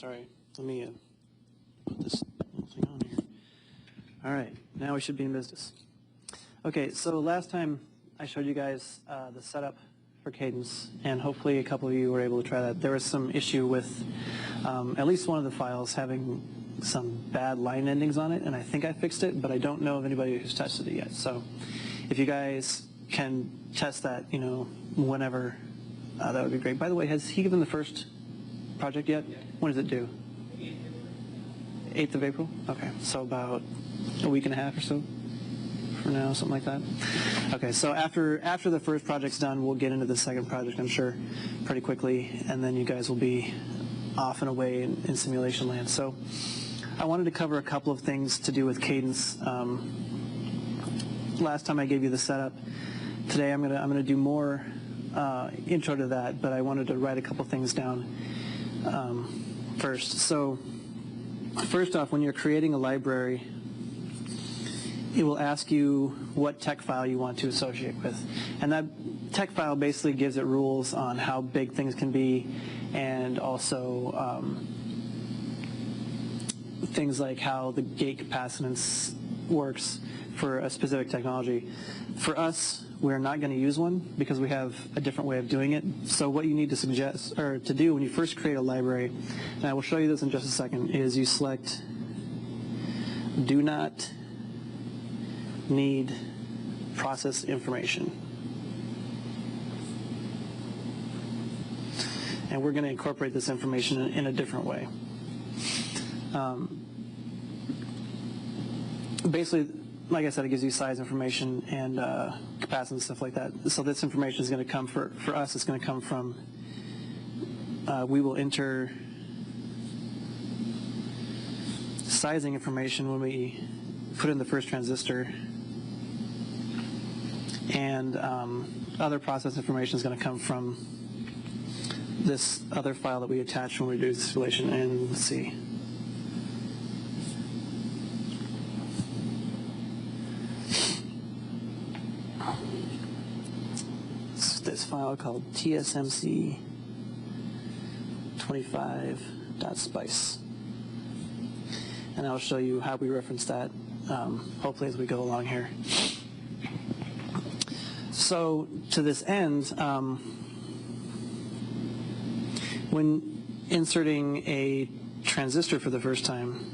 Sorry, let me put this little thing on here. All right, now we should be in business. Okay, so last time I showed you guys the setup for Cadence, and hopefully a couple of you were able to try that. There was some issue with at least one of the files having some bad line endings on it, and I think I fixed it, but I don't know of anybody who's tested it yet. So if you guys can test that, you know, whenever, that would be great. By the way, has he given the first project yet? Yeah. When does it due? 8th of April? Okay, so about a week and a half or so for now, something like that. Okay, so after the first project's done, we'll get into the second project, I'm sure, pretty quickly, and then you guys will be off and away in simulation land. So I wanted to cover a couple of things to do with Cadence. Last time I gave you the setup. Today I'm gonna do more intro to that, but I wanted to write a couple things down first. So first off, when you're creating a library, it will ask you what tech file you want to associate with. And that tech file basically gives it rules on how big things can be, and also things like how the gate capacitance works for a specific technology. For us, we're not going to use one because we have a different way of doing it. So what you need to suggest, or to do when you first create a library, and I will show you this in just a second, is you select do not need process information. And we're going to incorporate this information in a different way. Basically, like I said, it gives you size information and capacitance, stuff like that. So this information is going to come, for us, it's going to come from, we will enter sizing information when we put in the first transistor, and other process information is going to come from this other file that we attach when we do this simulation. And let's see. It's this file called tsmc 25.spice. And I'll show you how we reference that, hopefully as we go along here. So to this end, when inserting a transistor for the first time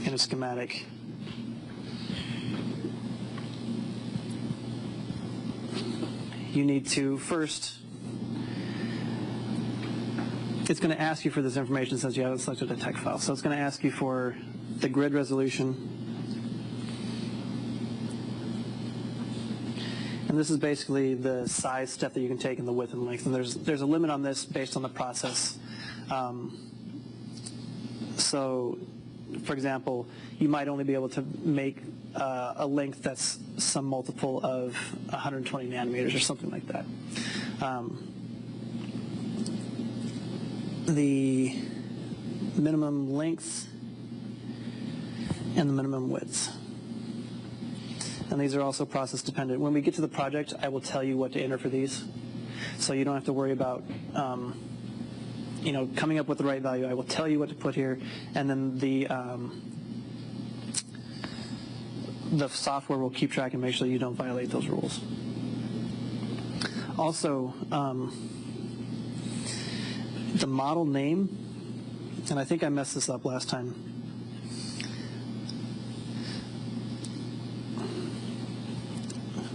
in a schematic, you need to first, it's going to ask you for this information since you haven't selected a tech file. So it's going to ask you for the grid resolution. And this is basically the size step that you can take in the width and length. And there's a limit on this based on the process. So, for example, you might only be able to make a length that's some multiple of 120 nanometers or something like that. The minimum length and the minimum width. And these are also process dependent. When we get to the project, I will tell you what to enter for these. So you don't have to worry about you know, coming up with the right value. I will tell you what to put here, and then the software will keep track and make sure you don't violate those rules. Also, the model name, and I think I messed this up last time.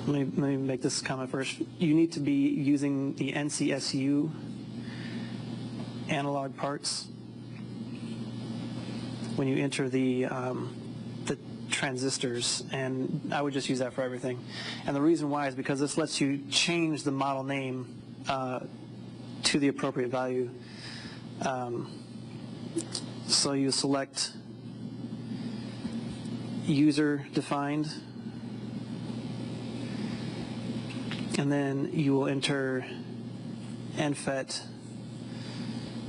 Let me make this comment first. You need to be using the NCSU analog parts when you enter the transistors, and I would just use that for everything. And the reason why is because this lets you change the model name to the appropriate value. So you select user defined, and then you will enter NFET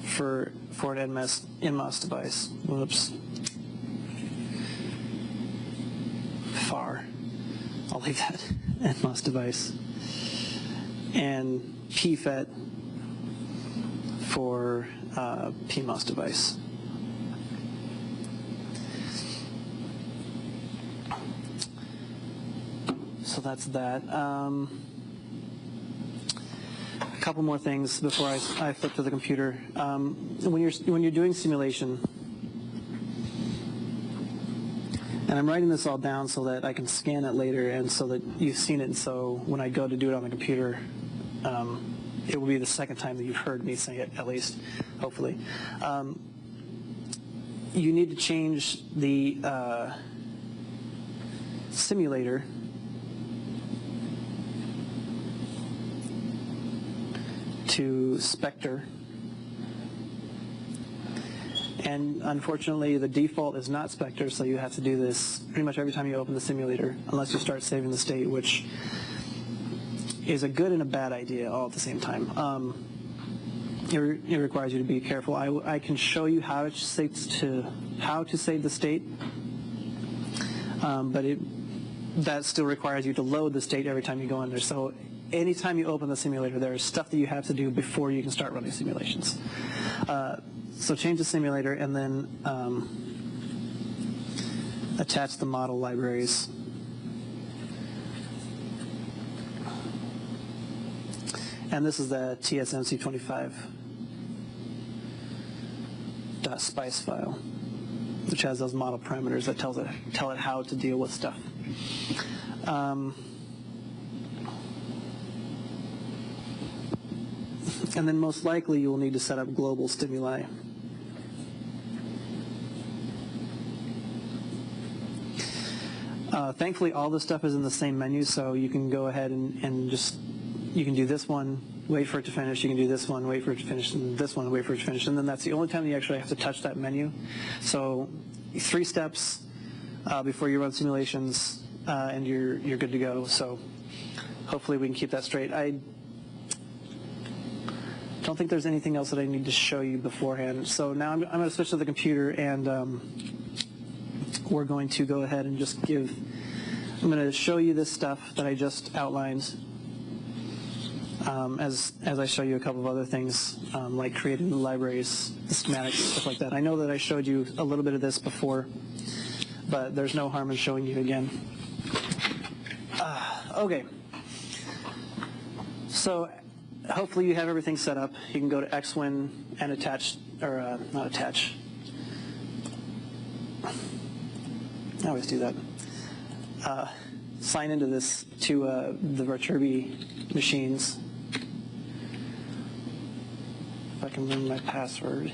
for an NMOS device. Whoops. FAR. I'll leave that. NMOS device. And PFET for PMOS device. So that's that. A couple more things before I flip to the computer. When you're doing simulation, and I'm writing this all down so that I can scan it later and so that you've seen it, and so when I go to do it on the computer, it will be the second time that you've heard me say it, at least, hopefully. You need to change the simulator to Spectre. And unfortunately, the default is not Spectre, so you have to do this pretty much every time you open the simulator, unless you start saving the state, which is a good and a bad idea all at the same time. It requires you to be careful. I can show you how to save the state, but that still requires you to load the state every time you go in there. So anytime you open the simulator, there is stuff that you have to do before you can start running simulations. So change the simulator and then attach the model libraries. And this is the tsmc25.spice file, which has those model parameters that tell it how to deal with stuff. And then most likely you will need to set up global stimuli. Thankfully, all this stuff is in the same menu, so you can go ahead and just, you can do this one, wait for it to finish, you can do this one, wait for it to finish, and this one, wait for it to finish, and then that's the only time you actually have to touch that menu. So 3 steps before you run simulations, and you're good to go. So hopefully we can keep that straight. I don't think there's anything else that I need to show you beforehand. So now I'm going to switch to the computer, and we're going to go ahead and just I'm going to show you this stuff that I just outlined as I show you a couple of other things, like creating the libraries, the schematics, stuff like that. I know that I showed you a little bit of this before, but there's no harm in showing you again. Okay. So hopefully you have everything set up. You can go to XWin and attach, or not attach. I always do that. Sign into this to the Viterbi machines. If I can remember my password.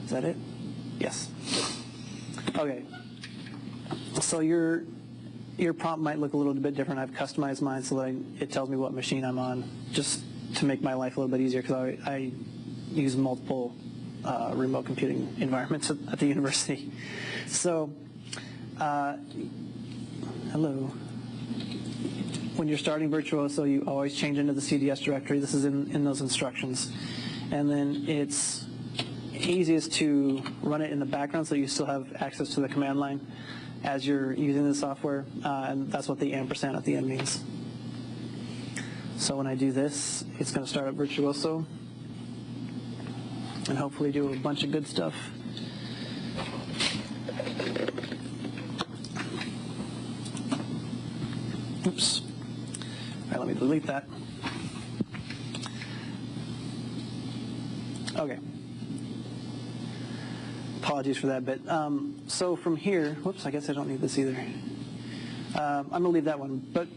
Is that it? Yes. Okay. So your prompt might look a little bit different. I've customized mine so that it tells me what machine I'm on, just to make my life a little bit easier, because I use multiple remote computing environments at the university. So, hello. When you're starting Virtuoso, you always change into the CDS directory. This is in those instructions. And then it's easiest to run it in the background so you still have access to the command line as you're using the software, and that's what the ampersand at the end means. So when I do this, it's going to start up Virtuoso and hopefully do a bunch of good stuff. Oops. All right, let me delete that. Okay. Apologies for that, but so from here, whoops, I guess I don't need this either. I'm going to leave that one, but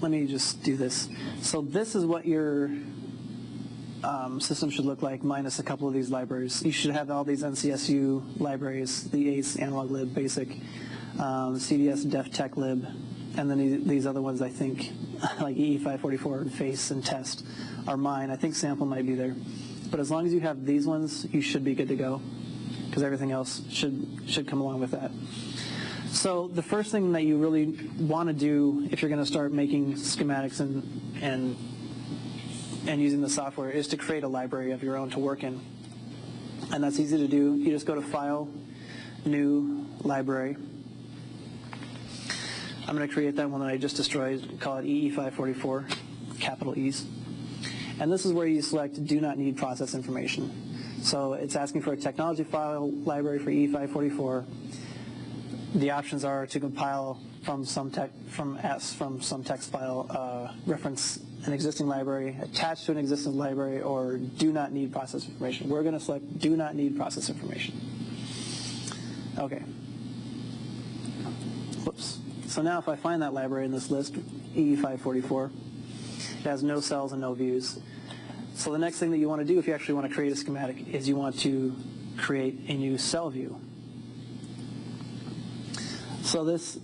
let me just do this. So this is what your system should look like, minus a couple of these libraries. You should have all these NCSU libraries, the ACE, analog lib, basic, CDS, def, tech lib, and then these other ones, I think, like EE544 and face and test are mine. I think sample might be there. But as long as you have these ones, you should be good to go, because everything else should come along with that. So the first thing that you really want to do if you're going to start making schematics and using the software is to create a library of your own to work in. And that's easy to do. You just go to File, New, Library. I'm going to create that one that I just destroyed, call it EE544, capital E's. And this is where you select do not need process information. So it's asking for a technology file library for E544. The options are to compile from some text file, reference an existing library, attach to an existing library, or do not need process information. We're going to select do not need process information. Okay. Whoops. So now if I find that library in this list, E544, it has no cells and no views. So the next thing that you want to do if you actually want to create a schematic is you want to create a new cell view. So this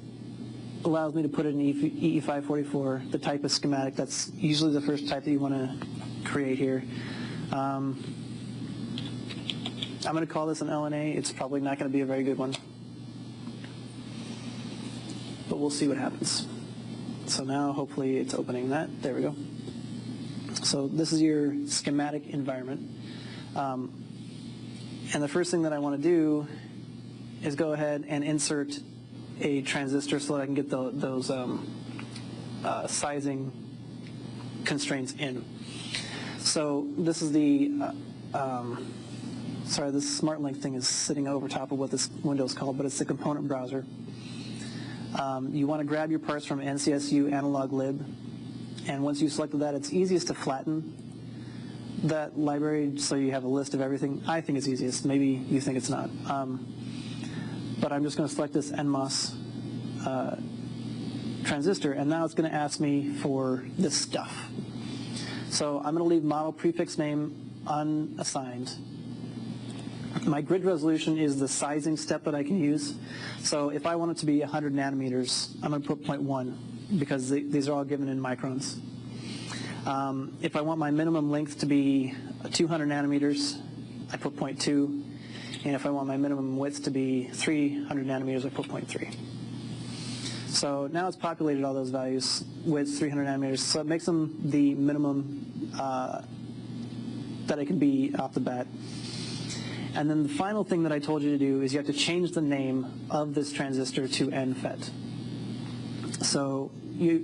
allows me to put it in EE544, the type of schematic. That's usually the first type that you want to create here. I'm going to call this an LNA. It's probably not going to be a very good one, but we'll see what happens. So now hopefully it's opening that. There we go. So this is your schematic environment. And the first thing that I want to do is go ahead and insert a transistor so that I can get those sizing constraints in. So this is the, sorry, this SmartLink thing is sitting over top of what this window is called, but it's the component browser. You want to grab your parts from NCSU analog lib, and once you've selected that, it's easiest to flatten that library so you have a list of everything. I think it's easiest. Maybe you think it's not. But I'm just going to select this NMOS transistor, and now it's going to ask me for this stuff. So I'm going to leave model prefix name unassigned. My grid resolution is the sizing step that I can use. So if I want it to be 100 nanometers, I'm going to put 0.1 because these are all given in microns. If I want my minimum length to be 200 nanometers, I put 0.2. And if I want my minimum width to be 300 nanometers, I put 0.3. So now it's populated all those values with 300 nanometers. So it makes them the minimum that it can be off the bat. And then the final thing that I told you to do is you have to change the name of this transistor to NFET. So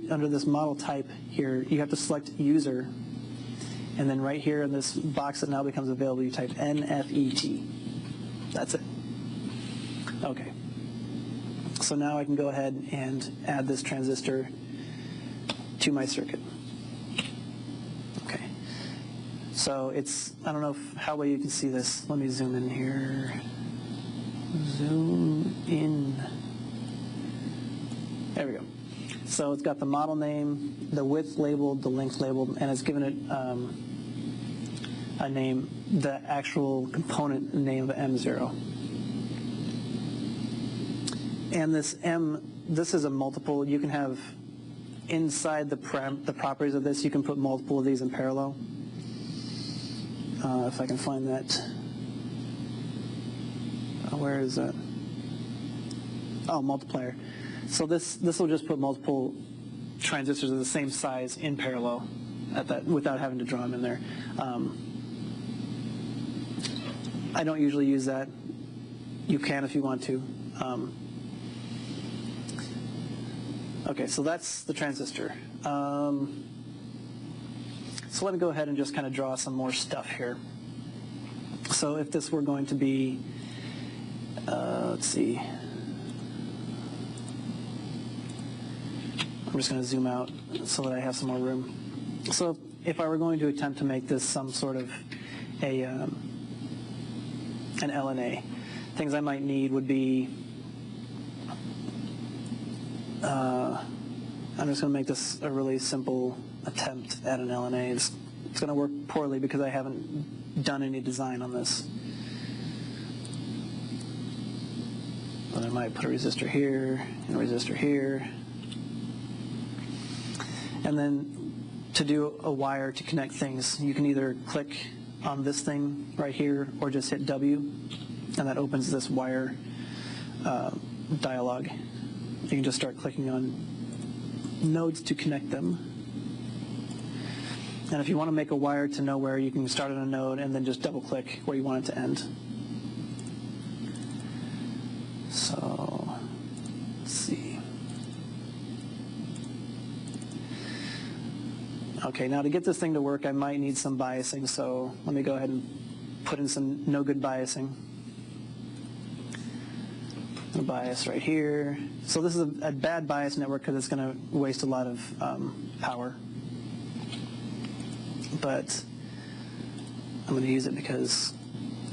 under this model type here, you have to select user. And then right here in this box that now becomes available, you type NFET. That's it. Okay. So now I can go ahead and add this transistor to my circuit. Okay. So it's, I don't know how well you can see this. Let me zoom in here. Zoom in. There we go. So it's got the model name, the width labeled, the length labeled, and it's given it a name, the actual component name of M0. And this M, this is a multiple. You can have inside the properties of this, you can put multiple of these in parallel. If I can find that. Where is that? Oh, multiplier. So this will just put multiple transistors of the same size in parallel at that without having to draw them in there. I don't usually use that. You can if you want to. Okay, so that's the transistor. So let me go ahead and just kind of draw some more stuff here. So if this were going to be, let's see. I'm just going to zoom out so that I have some more room. So if I were going to attempt to make this some sort of an LNA, things I might need would be, I'm just going to make this a really simple attempt at an LNA. It's going to work poorly because I haven't done any design on this. But I might put a resistor here and a resistor here. And then to do a wire to connect things, you can either click on this thing right here or just hit W, and that opens this wire dialog. You can just start clicking on nodes to connect them. And if you want to make a wire to nowhere, you can start on a node and then just double click where you want it to end. So, let's see. Okay, now to get this thing to work, I might need some biasing, so let me go ahead and put in some no good biasing. A bias right here. So this is a bad bias network because it's going to waste a lot of power. But I'm going to use it because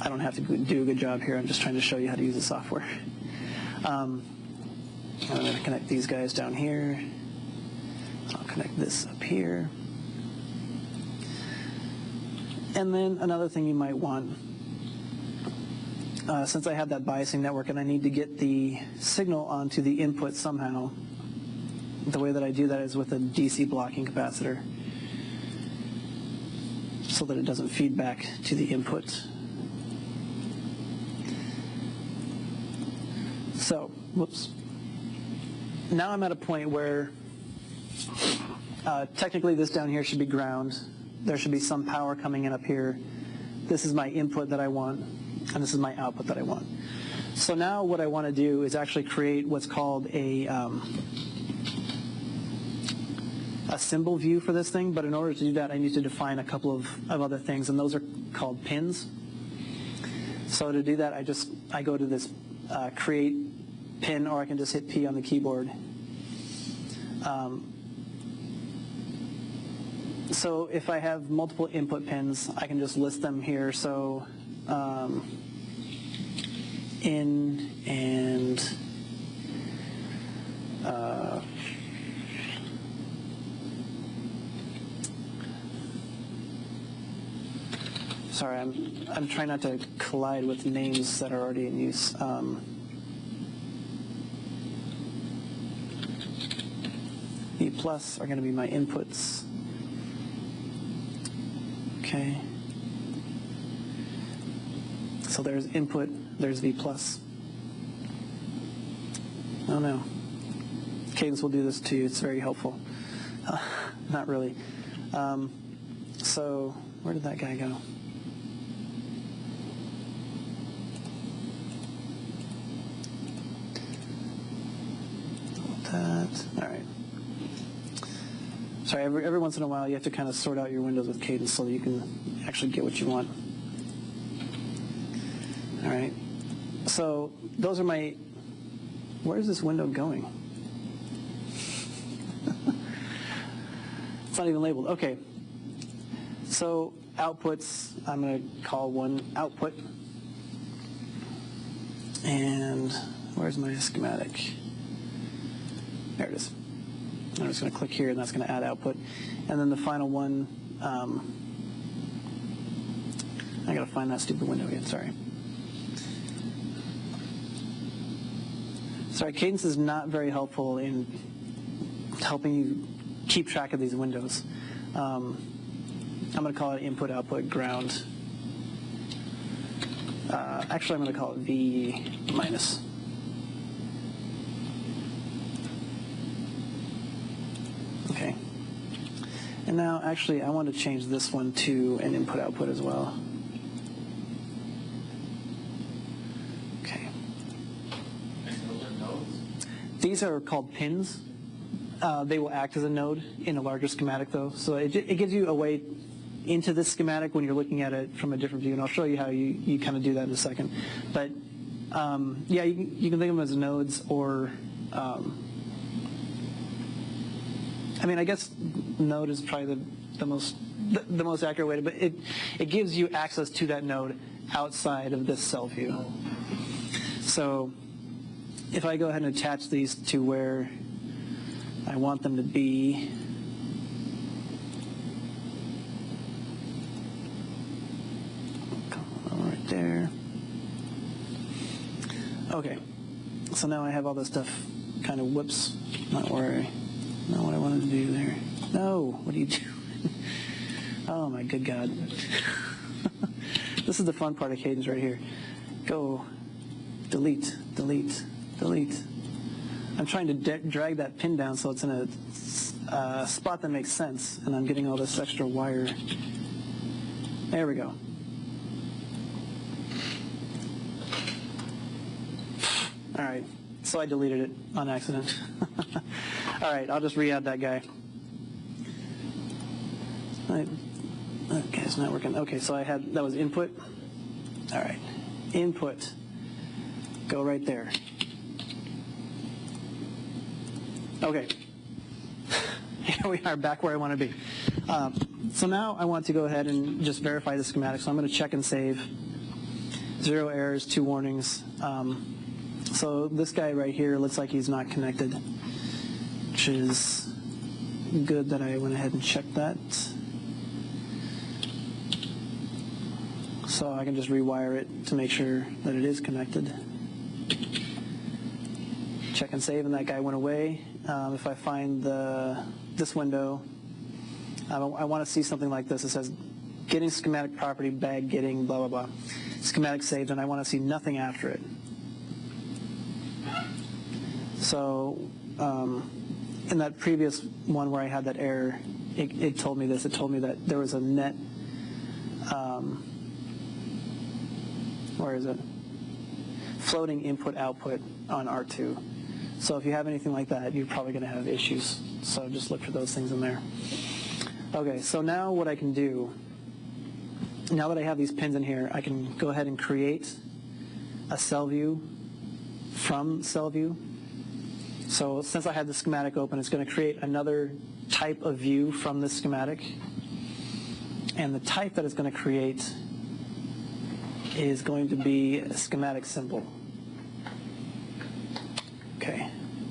I don't have to do a good job here. I'm just trying to show you how to use the software. I'm going to connect these guys down here. I'll connect this up here. And then another thing you might want, since I have that biasing network and I need to get the signal onto the input somehow, the way that I do that is with a DC blocking capacitor so that it doesn't feed back to the input. So, whoops. Now I'm at a point where technically this down here should be ground. There should be some power coming in up here. This is my input that I want, and this is my output that I want. So now what I want to do is actually create what's called a symbol view for this thing, but in order to do that I need to define a couple of other things, and those are called pins. So to do that I go to this create pin, or I can just hit P on the keyboard. So if I have multiple input pins, I can just list them here. So in and sorry, I'm trying not to collide with names that are already in use. V plus are going to be my inputs. Okay. So there's input, there's V plus. Oh no. Cadence will do this to you, it's very helpful. Not really. So where did that guy go? That, all right. Sorry, every once in a while you have to kind of sort out your windows with Cadence so that you can actually get what you want. All right. So those are my, where's this window going? It's not even labeled. Okay. So outputs, I'm going to call one output. And where's my schematic? There it is. I'm just going to click here, and that's going to add output. And then the final one, I got to find that stupid window again, sorry. Sorry, Cadence is not very helpful in helping you keep track of these windows. I'm going to call it input, output, ground. Actually, I'm going to call it V minus. Okay. And now, actually, I want to change this one to an input-output as well. Okay. These are called pins. They will act as a node in a larger schematic, though. So it gives you a way into this schematic when you're looking at it from a different view, and I'll show you how you kind of do that in a second. But yeah, you can think of them as nodes, or I mean, I guess node is probably the most accurate way to, but it gives you access to that node outside of this cell view. So if I go ahead and attach these to where I want them to be, right there. Okay, so now I have all this stuff kind of, whoops, not what I wanted to do there. No, what are you doing? Oh my good God. This is the fun part of Cadence right here. Go, delete, delete, delete. I'm trying to drag that pin down so it's in a spot that makes sense, and I'm getting all this extra wire. There we go. All right, so I deleted it on accident. All right, I'll just re-add that guy. Okay, it's not working. Okay, so that was input. All right, input. Go right there. Okay, here we are back where I want to be. So now I want to go ahead and just verify the schematic. So I'm going to check and save. 0 errors, 2 warnings. So this guy right here looks like he's not connected, which is good that I went ahead and checked that. So I can just rewire it to make sure that it is connected. Check and save, and that guy went away. If I find this window, I want to see something like this. It says, getting schematic property, bag getting, blah, blah, blah. Schematic saved, and I want to see nothing after it. So in that previous one where I had that error, it told me this. It told me that there was a net, where is it? Floating input-output on R2. So if you have anything like that, you're probably going to have issues. So just look for those things in there. Okay, so now what I can do, now that I have these pins in here, I can go ahead and create a cell view from cell view. So since I had the schematic open, it's going to create another type of view from this schematic. And the type that it's going to create is going to be a schematic symbol. Okay.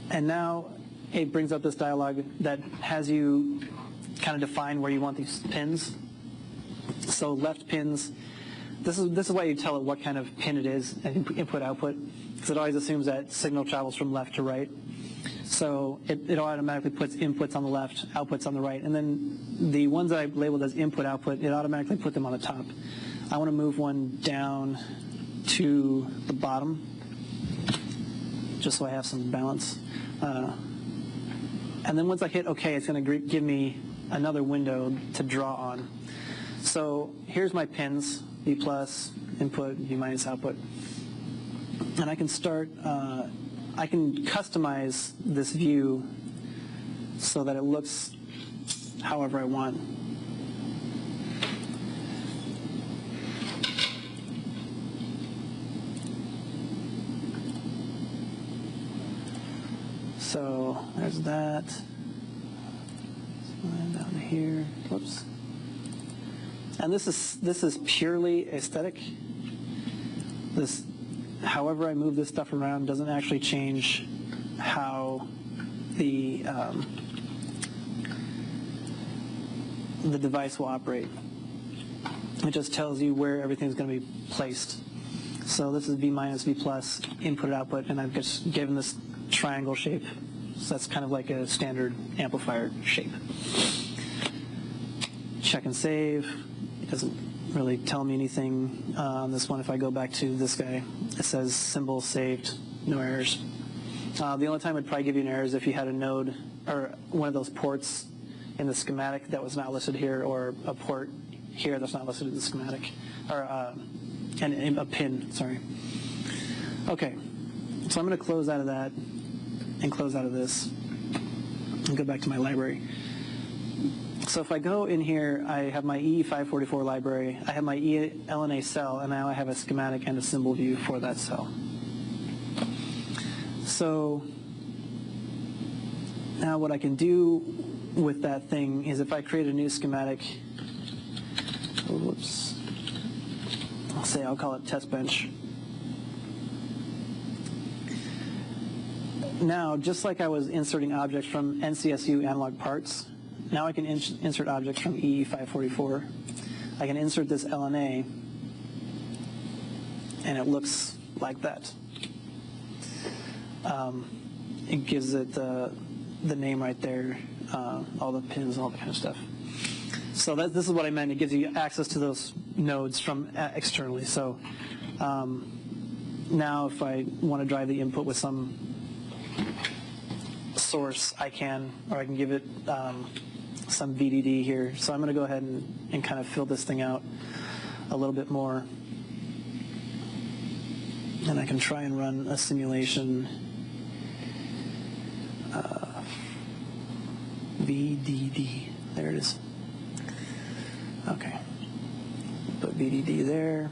And now it brings up this dialog that has you kind of define where you want these pins. So left pins, this is why you tell it what kind of pin it is, and input output, because it always assumes that signal travels from left to right. So it automatically puts inputs on the left, outputs on the right, and then the ones that I labeled as input output, it automatically put them on the top. I want to move one down to the bottom, just so I have some balance. And then once I hit OK, it's going to give me another window to draw on. So here's my pins, B plus, input, B minus, output. And I can start, I can customize this view so that it looks however I want. So there's that. Down to here. Whoops. And this is purely aesthetic. This, however I move this stuff around, doesn't actually change how the device will operate. It just tells you where everything's going to be placed. So this is B minus, B plus, input, output, and I've just given this triangle shape. So that's kind of like a standard amplifier shape. Check and save. It doesn't really tell me anything on this one. If I go back to this guy, it says symbol saved, no errors. The only time it'd probably give you an error is if you had a node or one of those ports in the schematic that was not listed here, or a port here that's not listed in the schematic, or and a pin, sorry. Okay, so I'm going to close out of that and close out of this and go back to my library. So if I go in here, I have my E544 library, I have my ELNA cell, and now I have a schematic and a symbol view for that cell. So now what I can do with that thing is if I create a new schematic, whoops, I'll call it test bench. Now, just like I was inserting objects from NCSU analog parts, now I can insert objects from EE544. I can insert this LNA, and it looks like that. It gives it the name right there, all the pins, all that kind of stuff. So this is what I meant. It gives you access to those nodes from externally. So now if I want to drive the input with some source, I can, or I can give it some VDD here. So I'm going to go ahead and kind of fill this thing out a little bit more. And I can try and run a simulation. VDD, there it is. Okay. Put VDD there.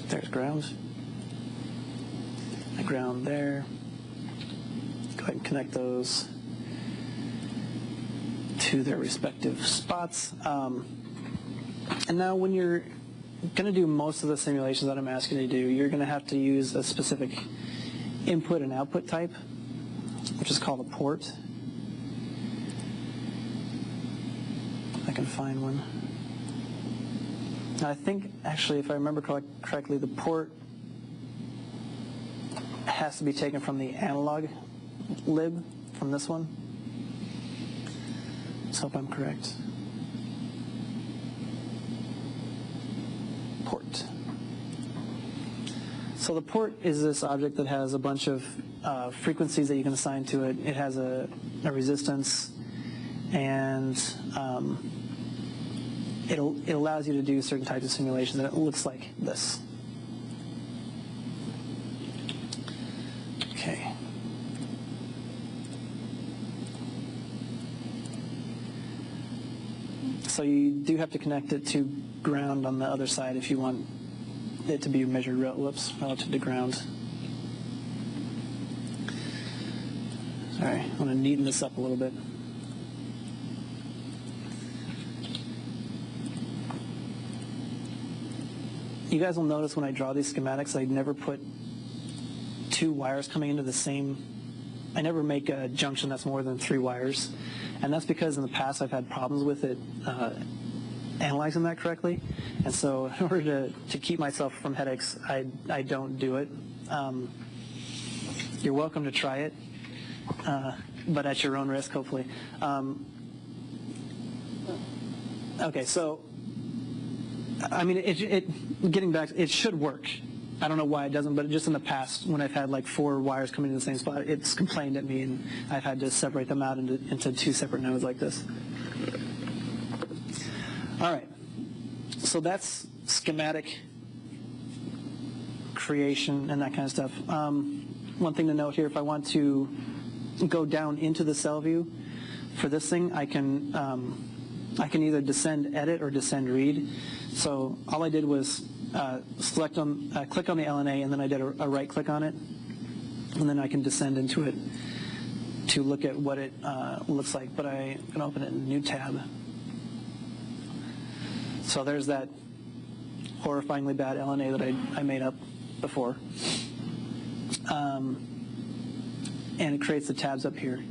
There's ground. A ground there. Go ahead and connect those to their respective spots. And now when you're going to do most of the simulations that I'm asking you to do, you're going to have to use a specific input and output type, which is called a port. I can find one. I think, actually, if I remember correctly, the port has to be taken from the analog lib, from this one. Let's hope I'm correct. Port. So the port is this object that has a bunch of frequencies that you can assign to it. It has a resistance, and it allows you to do certain types of simulations, and it looks like this. Okay. So you do have to connect it to ground on the other side if you want it to be measured relative to ground. Sorry, I want to neaten this up a little bit. You guys will notice when I draw these schematics, I never put two wires coming into the same, I never make a junction that's more than 3 wires. And that's because in the past I've had problems with it analyzing that correctly. And so in order to keep myself from headaches, I don't do it. You're welcome to try it, but at your own risk, hopefully. Okay, so I mean, getting back, it should work. I don't know why it doesn't, but just in the past, when I've had like 4 wires coming in the same spot, it's complained at me, and I've had to separate them out into 2 separate nodes like this. All right, so that's schematic creation and that kind of stuff. One thing to note here, if I want to go down into the cell view for this thing, I can either descend edit or descend read. So all I did was click on the LNA, and then I did a right click on it, and then I can descend into it to look at what it looks like. But I'm going to open it in a new tab. So there's that horrifyingly bad LNA that I made up before. And it creates the tabs up here.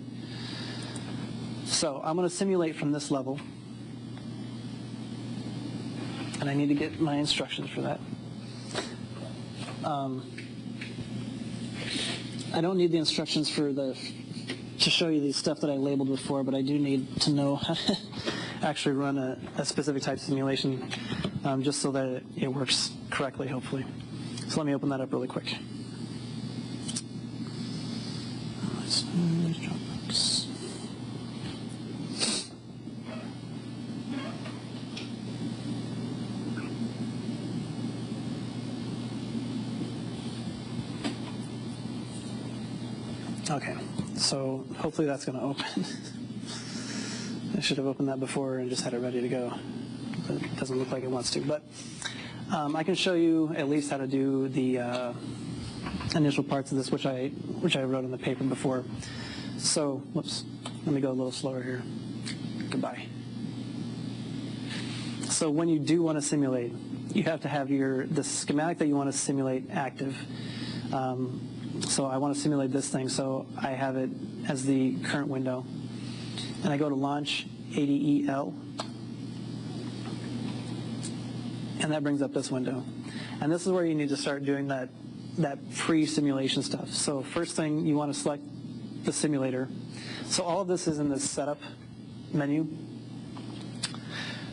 So I'm going to simulate from this level. And I need to get my instructions for that. I don't need the instructions to show you the stuff that I labeled before, but I do need to know how to actually run a specific type of simulation, just so that it works correctly, hopefully. So let me open that up really quick. Dropbox. Okay, so hopefully that's going to open. I should have opened that before and just had it ready to go. But it doesn't look like it wants to. But I can show you at least how to do the initial parts of this, which I wrote in the paper before. So, whoops, let me go a little slower here. Goodbye. So when you do want to simulate, you have to have the schematic that you want to simulate active. So I want to simulate this thing, so I have it as the current window. And I go to launch ADEL, and that brings up this window. And this is where you need to start doing that pre-simulation stuff. So first thing, you want to select the simulator. So all of this is in this setup menu.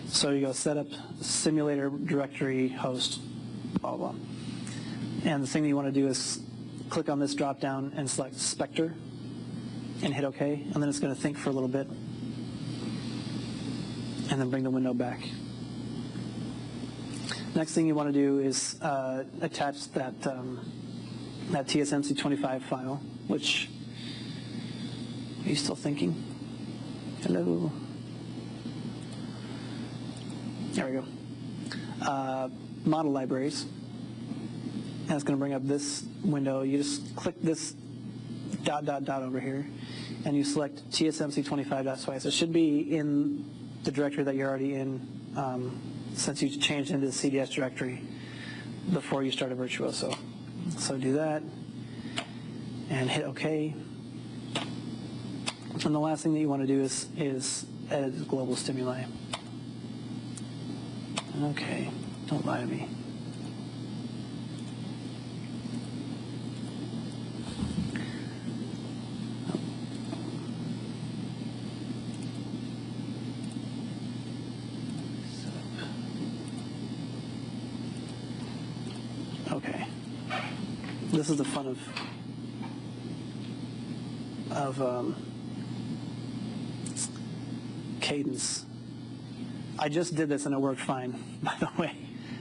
So you go setup, simulator, directory, host, blah, blah, blah. And the thing that you want to do is click on this drop down and select Spectre and hit OK, and then it's going to think for a little bit and then bring the window back. Next thing you want to do is attach that that TSMC25 file, which, are you still thinking? Hello? There we go. Model libraries. And it's going to bring up this window. You just click this ... over here, and you select tsmc25.spice. It should be in the directory that you're already in, since you changed into the CDS directory before you started Virtuoso. So do that, and hit OK. And the last thing that you want to do is edit global stimuli. Okay, don't lie to me. Okay, this is the fun of Cadence. I just did this and it worked fine, by the way.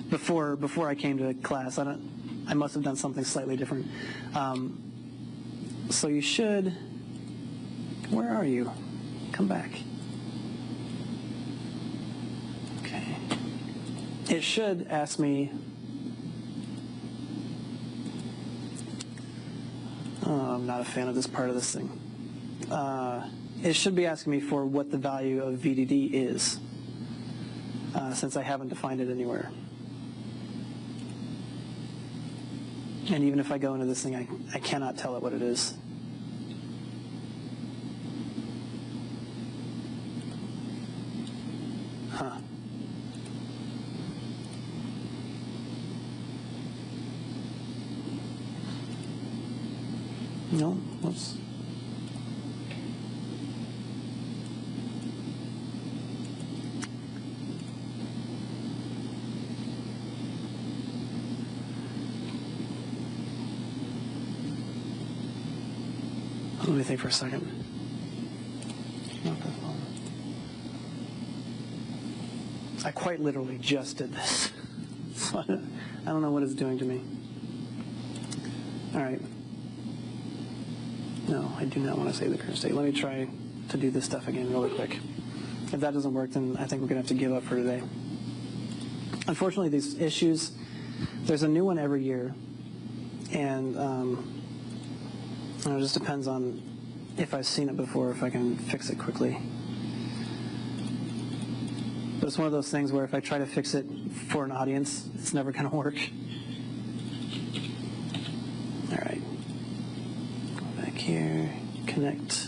Before I came to class, I must have done something slightly different. So you should. Where are you? Come back. Okay. It should ask me. Oh, I'm not a fan of this part of this thing. It should be asking me for what the value of VDD is, since I haven't defined it anywhere. And even if I go into this thing, I cannot tell it what it is. Huh. No, whoops. Let me think for a second. I quite literally just did this. So I don't know what it's doing to me. All right. No, I do not want to save the current state. Let me try to do this stuff again really quick. If that doesn't work, then I think we're going to have to give up for today. Unfortunately, these issues, there's a new one every year, and it just depends on if I've seen it before, if I can fix it quickly. But it's one of those things where if I try to fix it for an audience, it's never going to work. All right. Go back here, connect.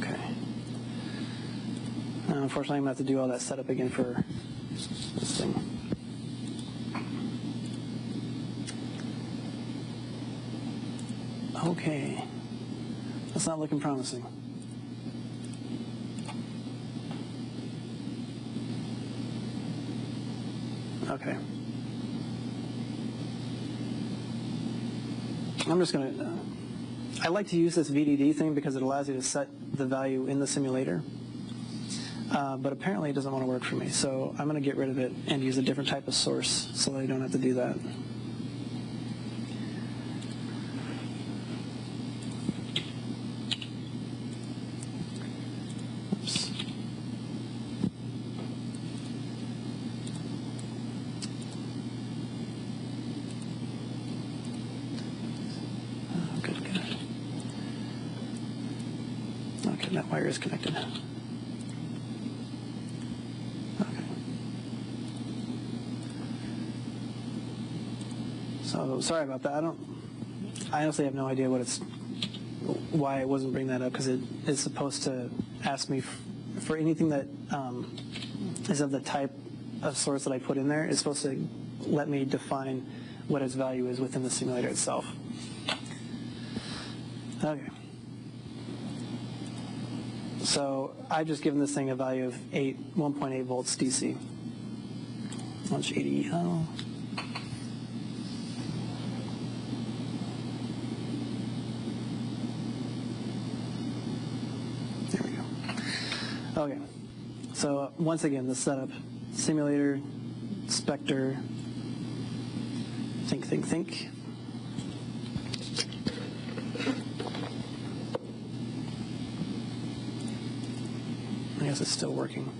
Okay. Now, unfortunately, I'm going to have to do all that setup again for this thing. Okay, that's not looking promising. Okay. I'm just going to, I like to use this VDD thing because it allows you to set the value in the simulator, but apparently it doesn't want to work for me, so I'm going to get rid of it and use a different type of source so that I don't have to do that. That wire is connected. Okay. So sorry about that. I honestly have no idea why it wasn't bringing that up, because it is supposed to ask me for anything that is of the type of source that I put in there. It's supposed to let me define what its value is within the simulator itself. Okay. So I've just given this thing a value of 1.8 volts DC. Launch ADO. There we go. Okay. So once again, the setup simulator, inspector, think. I guess it's still working.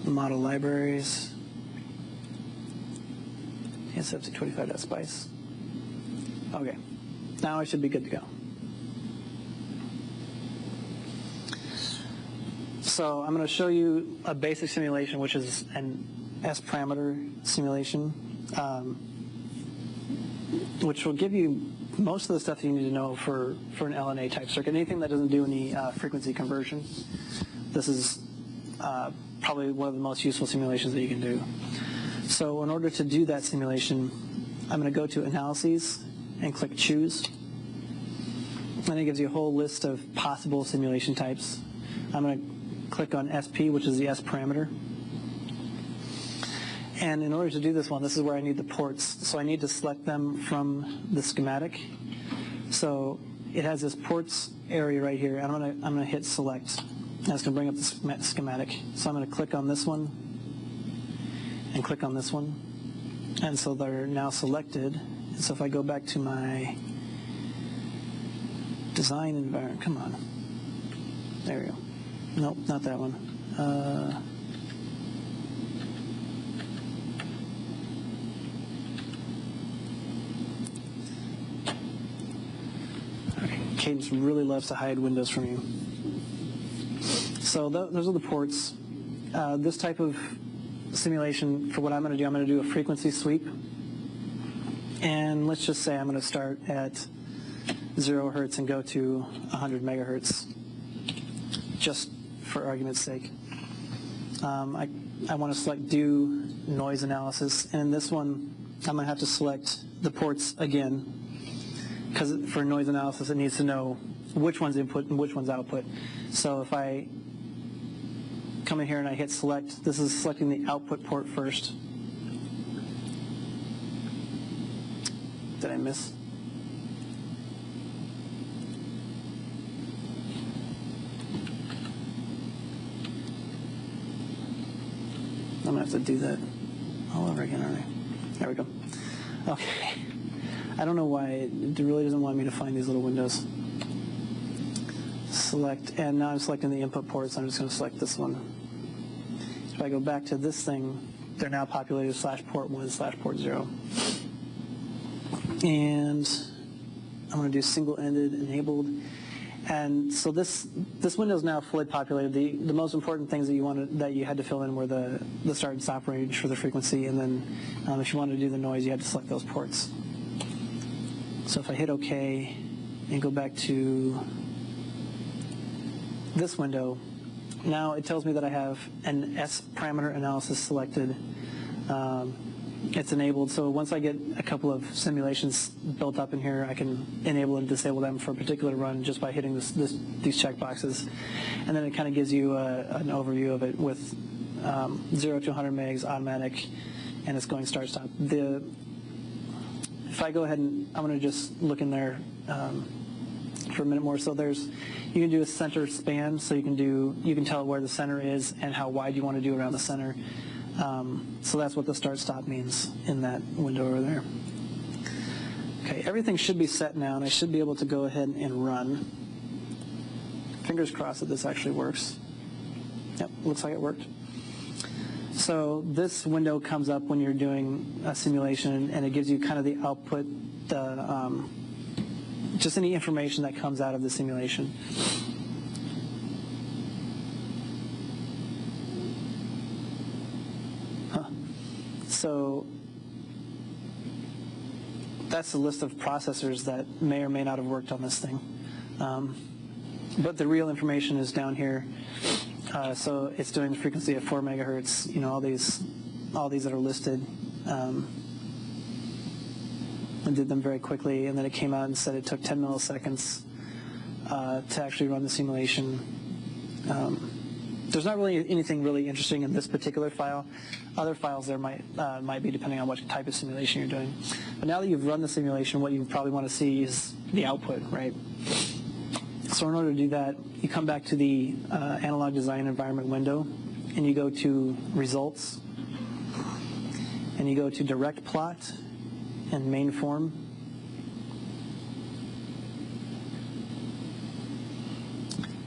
Model libraries. ESFC25.spice. Okay, now I should be good to go. So I'm going to show you a basic simulation, which is an S-parameter simulation, which will give you most of the stuff you need to know for an LNA type circuit. Anything that doesn't do any frequency conversion, this is probably one of the most useful simulations that you can do. So in order to do that simulation, I'm going to go to Analyses and click Choose. And it gives you a whole list of possible simulation types. I'm going to click on SP, which is the S parameter. And in order to do this one, this is where I need the ports. So I need to select them from the schematic. So it has this ports area right here. And I'm going to hit Select. And it's going to bring up the schematic. So I'm going to click on this one and click on this one. And so they're now selected. And so if I go back to my design environment, come on. There we go. Nope, not that one. Cadence really loves to hide windows from you. So those are the ports. This type of simulation, for what I'm going to do a frequency sweep. And let's just say I'm going to start at 0 hertz and go to 100 megahertz, just for argument's sake. I want to select Do Noise Analysis. And in this one, I'm going to have to select the ports again, because for noise analysis, it needs to know which one's input and which one's output. So if I come in here and I hit select, this is selecting the output port first. Did I miss? I'm going to have to do that all over again, aren't I? There we go. Okay. I don't know why it really doesn't want me to find these little windows. Select, and now I'm selecting the input ports. I'm just going to select this one. If I go back to this thing, they're now populated /port 1 /port 0. And I'm going to do single-ended enabled. And so this window is now fully populated. The most important things that you had to fill in were the start and stop range for the frequency, and then if you wanted to do the noise, you had to select those ports. So if I hit OK and go back to this window, now it tells me that I have an S parameter analysis selected. It's enabled, so once I get a couple of simulations built up in here, I can enable and disable them for a particular run just by hitting these checkboxes. And then it kind of gives you an overview of it with 0 to 100 megs automatic, and it's going start-stop. If I go ahead and I'm going to just look in there for a minute more. So you can do a center span, so you can tell where the center is and how wide you want to do around the center. So that's what the start-stop means in that window over there. Okay, everything should be set now, and I should be able to go ahead and run. Fingers crossed that this actually works. Yep, looks like it worked. So this window comes up when you're doing a simulation, and it gives you kind of the output, just any information that comes out of the simulation. So that's the list of processors that may or may not have worked on this thing. But the real information is down here. So it's doing the frequency of 4 megahertz, all these that are listed. And did them very quickly, and then it came out and said it took 10 milliseconds to actually run the simulation. There's not really anything really interesting in this particular file. Other files there might be depending on what type of simulation you're doing. But now that you've run the simulation, what you probably want to see is the output, right? So in order to do that, you come back to the analog design environment window, and you go to results, and you go to direct plot and main form.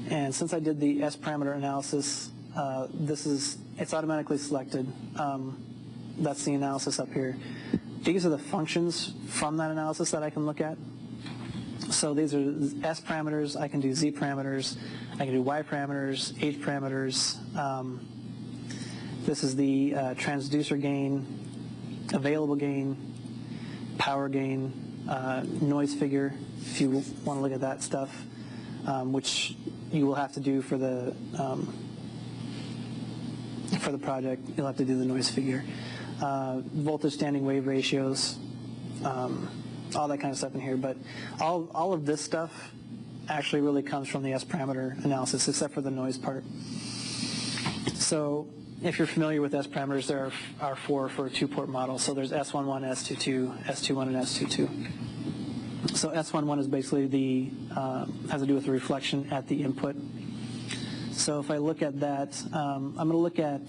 And since I did the S parameter analysis, it's automatically selected. That's the analysis up here. These are the functions from that analysis that I can look at. So these are S parameters. I can do Z parameters. I can do Y parameters, H parameters. This is the transducer gain, available gain, power gain, noise figure, if you want to look at that stuff, which you will have to do for the project. You'll have to do the noise figure. Voltage standing wave ratios, all that kind of stuff in here. But all of this stuff actually really comes from the S parameter analysis, except for the noise part. So if you're familiar with S parameters, there are 4 for a 2-port model. So there's S11, S22, S21, and S22. So S11 is basically has to do with the reflection at the input. So if I look at that, I'm going to look at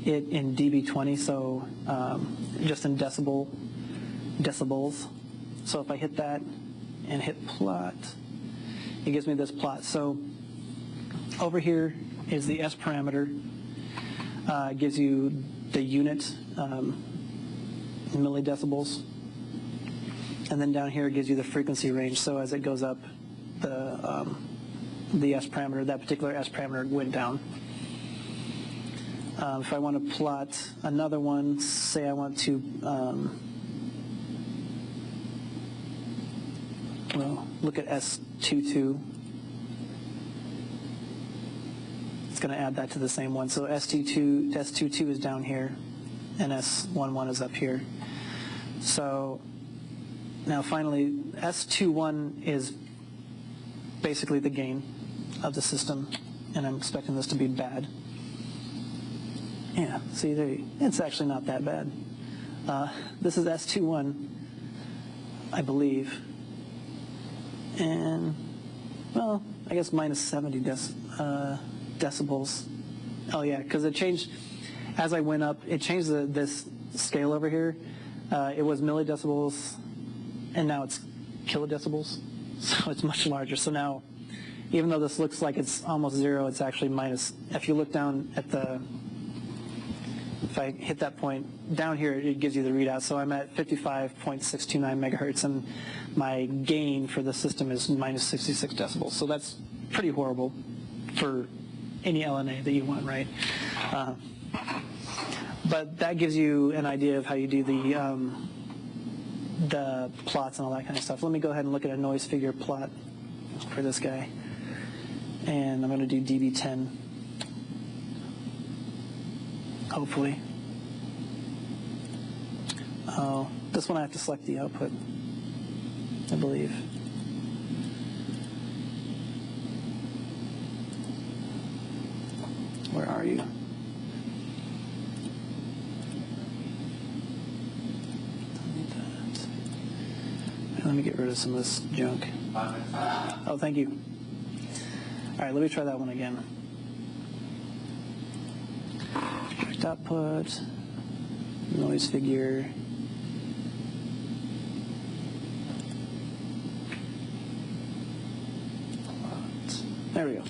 it in dB20, so just in decibels. So if I hit that and hit plot, it gives me this plot. So over here is the S parameter. It gives you the unit millidecibels. And then down here it gives you the frequency range. So as it goes up, the S parameter, that particular S parameter went down. If I want to plot another one, say I want to, look at S22. It's going to add that to the same one. So S22 is down here, and S11 is up here. So now finally, S21 is basically the gain of the system, and I'm expecting this to be bad. Yeah, see, it's actually not that bad. This is S21, I believe, and, well, I guess minus 70 decibels. Oh yeah, because it changed, as I went up, it changed this scale over here. It was millidecibels, and now it's kilodecibels, so it's much larger. So now, even though this looks like it's almost 0, it's actually minus. If you look down at if I hit that point, down here it gives you the readout. So I'm at 55.629 megahertz, and my gain for the system is minus 66 decibels. So that's pretty horrible for any LNA that you want, right? But that gives you an idea of how you do the plots and all that kind of stuff. Let me go ahead and look at a noise figure plot for this guy. And I'm going to do dB10, hopefully. Oh, this one I have to select the output, I believe. Where are you? Let me get rid of some of this junk. Oh, thank you. All right, let me try that one again. Direct output, noise figure. There we go.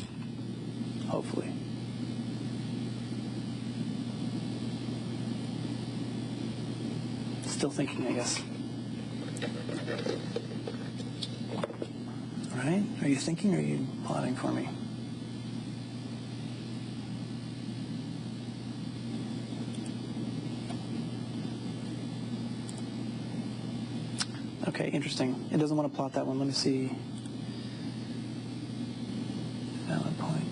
Hopefully. Still thinking, I guess. All right, are you thinking or are you plotting for me? Okay, interesting. It doesn't want to plot that one. Let me see. Valid point.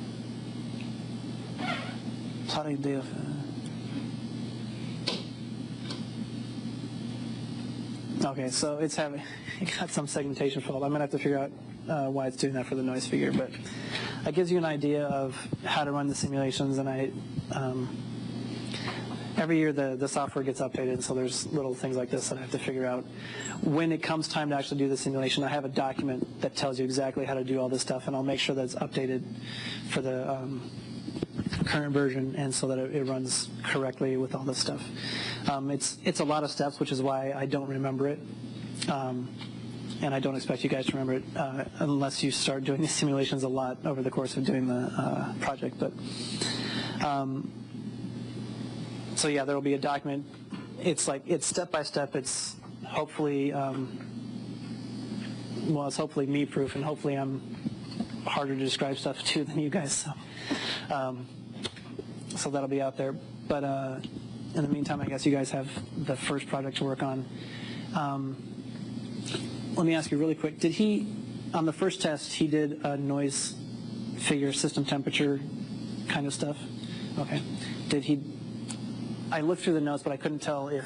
Plotting data. Okay, so it got some segmentation fault. I'm going to have to figure out why it's doing that for the noise figure, but it gives you an idea of how to run the simulations, and every year the software gets updated, so there's little things like this that I have to figure out. When it comes time to actually do the simulation, I have a document that tells you exactly how to do all this stuff, and I'll make sure that it's updated for the current version, and so that it runs correctly with all this stuff. It's a lot of steps, which is why I don't remember it. And I don't expect you guys to remember it unless you start doing these simulations a lot over the course of doing the project. But so yeah, there will be a document. It's step by step. It's hopefully it's hopefully me-proof, and hopefully I'm harder to describe stuff to than you guys. So that'll be out there. But in the meantime, I guess you guys have the first project to work on. Let me ask you really quick, did he, on the first test, he did a noise figure, system temperature kind of stuff? Okay. Did he, I looked through the notes, but I couldn't tell if,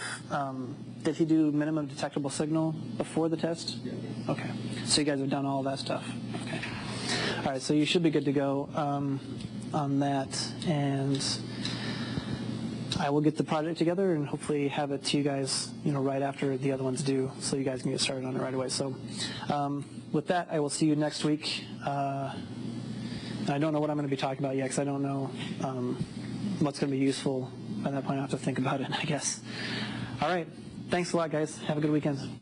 did he do minimum detectable signal before the test? Yeah. Okay. So you guys have done all that stuff. Okay. All right, so you should be good to go on that, and I will get the project together and hopefully have it to you guys, right after the other ones do, so you guys can get started on it right away. So with that, I will see you next week. And I don't know what I'm going to be talking about yet, because I don't know what's going to be useful. By that point, I have to think about it, I guess. All right. Thanks a lot, guys. Have a good weekend.